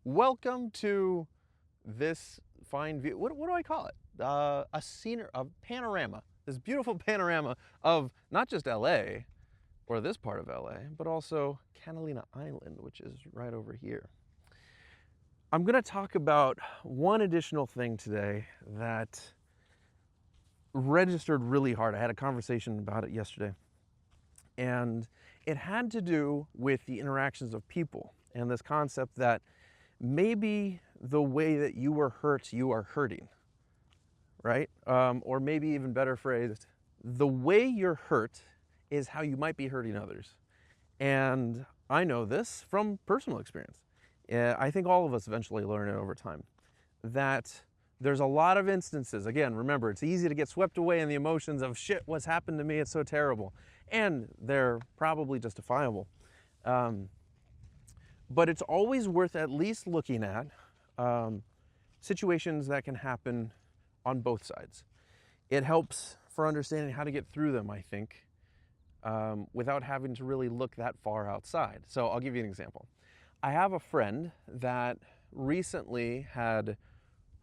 Welcome to this fine view. What do I call it? A scenery, a panorama. This beautiful panorama of not just LA or this part of LA, but also Catalina Island, which is right over here. I'm going to talk about one additional thing today that registered really hard. I had a conversation about it yesterday, and it had to do with the interactions of people and this concept that maybe the way that you were hurt, you are hurting, right? Or maybe even better phrased, the way you're hurt is how you might be hurting others. And I know this from personal experience. I think all of us eventually learn it over time, that there's a lot of instances, again, remember, it's easy to get swept away in the emotions of shit, what's happened to me, it's so terrible. And they're probably justifiable. But it's always worth at least looking at situations that can happen on both sides. It helps for understanding how to get through them, I think, without having to really look that far outside. So I'll give you an example. I have a friend that recently had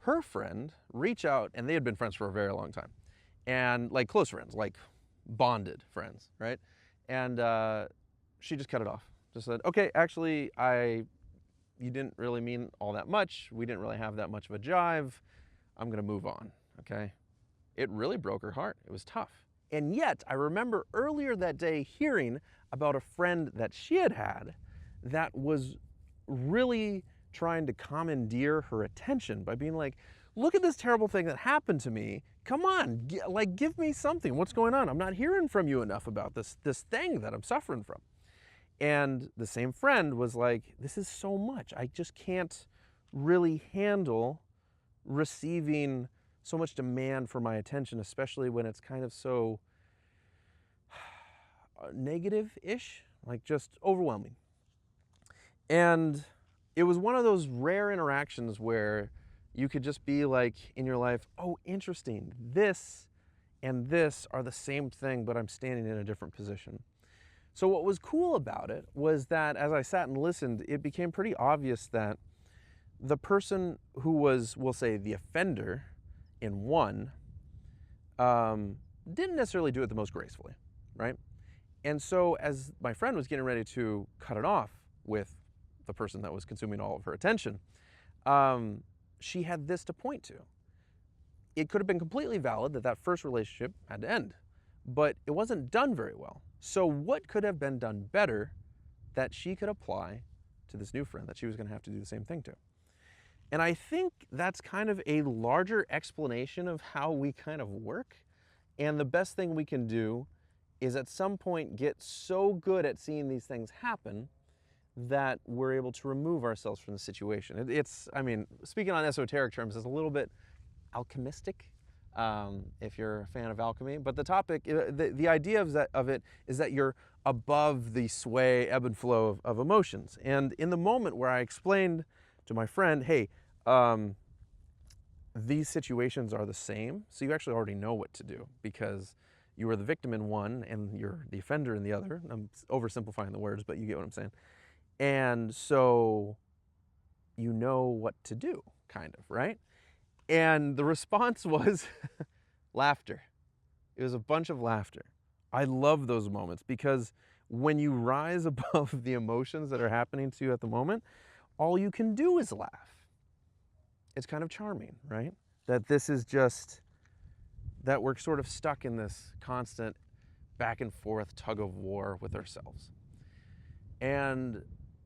her friend reach out, and they had been friends for a very long time, and like close friends, like bonded friends, right? And she just cut it off. Just said, okay, actually, you didn't really mean all that much. We didn't really have that much of a jive. I'm gonna move on, okay? It really broke her heart. It was tough. And yet, I remember earlier that day hearing about a friend that she had that was really trying to commandeer her attention by being like, look at this terrible thing that happened to me. Come on, give me something. What's going on? I'm not hearing from you enough about this thing that I'm suffering from. And the same friend was like, this is so much. I just can't really handle receiving so much demand for my attention, especially when it's kind of so negative-ish, like just overwhelming. And it was one of those rare interactions where you could just be like in your life, oh, interesting, this and this are the same thing, but I'm standing in a different position. So what was cool about it was that as I sat and listened, it became pretty obvious that the person who was, we'll say, the offender in one, didn't necessarily do it the most gracefully, right? And so as my friend was getting ready to cut it off with the person that was consuming all of her attention, she had this to point to. It could have been completely valid that first relationship had to end, but it wasn't done very well. So what could have been done better that she could apply to this new friend that she was going to have to do the same thing to? And I think that's kind of a larger explanation of how we kind of work. And the best thing we can do is at some point get so good at seeing these things happen that we're able to remove ourselves from the situation. I mean, speaking on esoteric terms, it's a little bit alchemistic, if you're a fan of alchemy. But the topic, the idea of it is that you're above the sway, ebb and flow of emotions. And in the moment where I explained to my friend, hey, these situations are the same, so you actually already know what to do because you were the victim in one and you're the offender in the other. I'm oversimplifying the words, but you get what I'm saying. And so you know what to do, kind of, right? And the response was laughter. It was a bunch of laughter. I love those moments because when you rise above the emotions that are happening to you at the moment, all you can do is laugh. It's kind of charming, right? That this is just, that we're sort of stuck in this constant back and forth tug of war with ourselves. And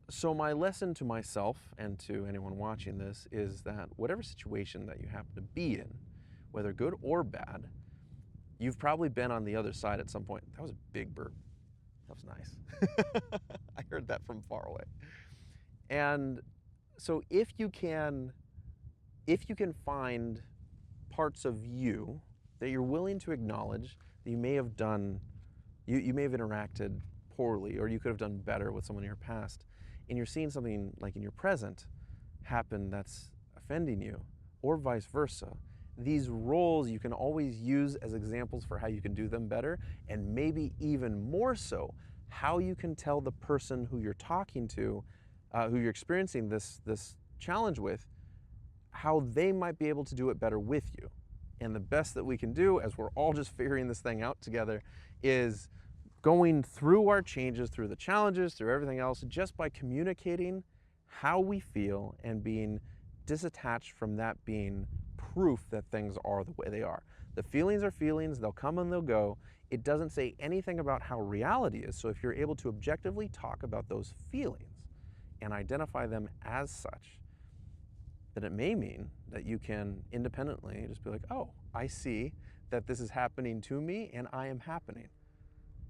so my lesson to myself and to anyone watching this is that whatever situation that you happen to be in, whether good or bad, you've probably been on the other side at some point. That was a big burp. That was nice. I heard that from far away. And so if you can find parts of you that you're willing to acknowledge that you may have done, you may have interacted poorly, or you could have done better with someone in your past, and you're seeing something like in your present happen that's offending you, or vice versa, these roles you can always use as examples for how you can do them better, and maybe even more so, how you can tell the person who you're talking to who you're experiencing this challenge with, how they might be able to do it better with you. And the best that we can do, as we're all just figuring this thing out together, is going through our changes, through the challenges, through everything else, just by communicating how we feel and being disattached from that being proof that things are the way they are. The feelings are feelings, they'll come and they'll go. It doesn't say anything about how reality is. So if you're able to objectively talk about those feelings and identify them as such, then it may mean that you can independently just be like, oh, I see that this is happening to me and I am happening.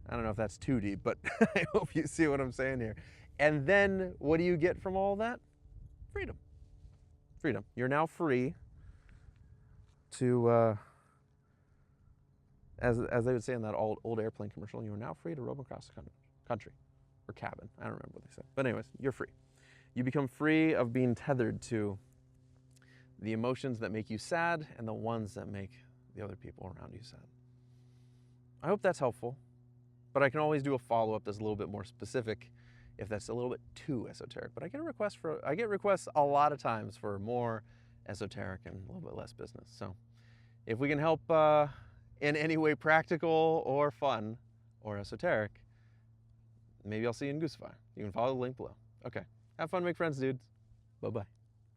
I don't know if that's too deep, but I hope you see what I'm saying here. And then what do you get from all that? Freedom. Freedom. You're now free to, as they would say in that old airplane commercial, you are now free to roam across the country, or cabin. I don't remember what they said. But anyways, you're free. You become free of being tethered to the emotions that make you sad and the ones that make the other people around you sad. I hope that's helpful, but I can always do a follow-up that's a little bit more specific if that's a little bit too esoteric. But I get requests a lot of times for more esoteric and a little bit less business. So if we can help in any way practical or fun or esoteric, maybe I'll see you in Goosify. You can follow the link below. Okay. Have fun, make friends, dudes. Bye-bye.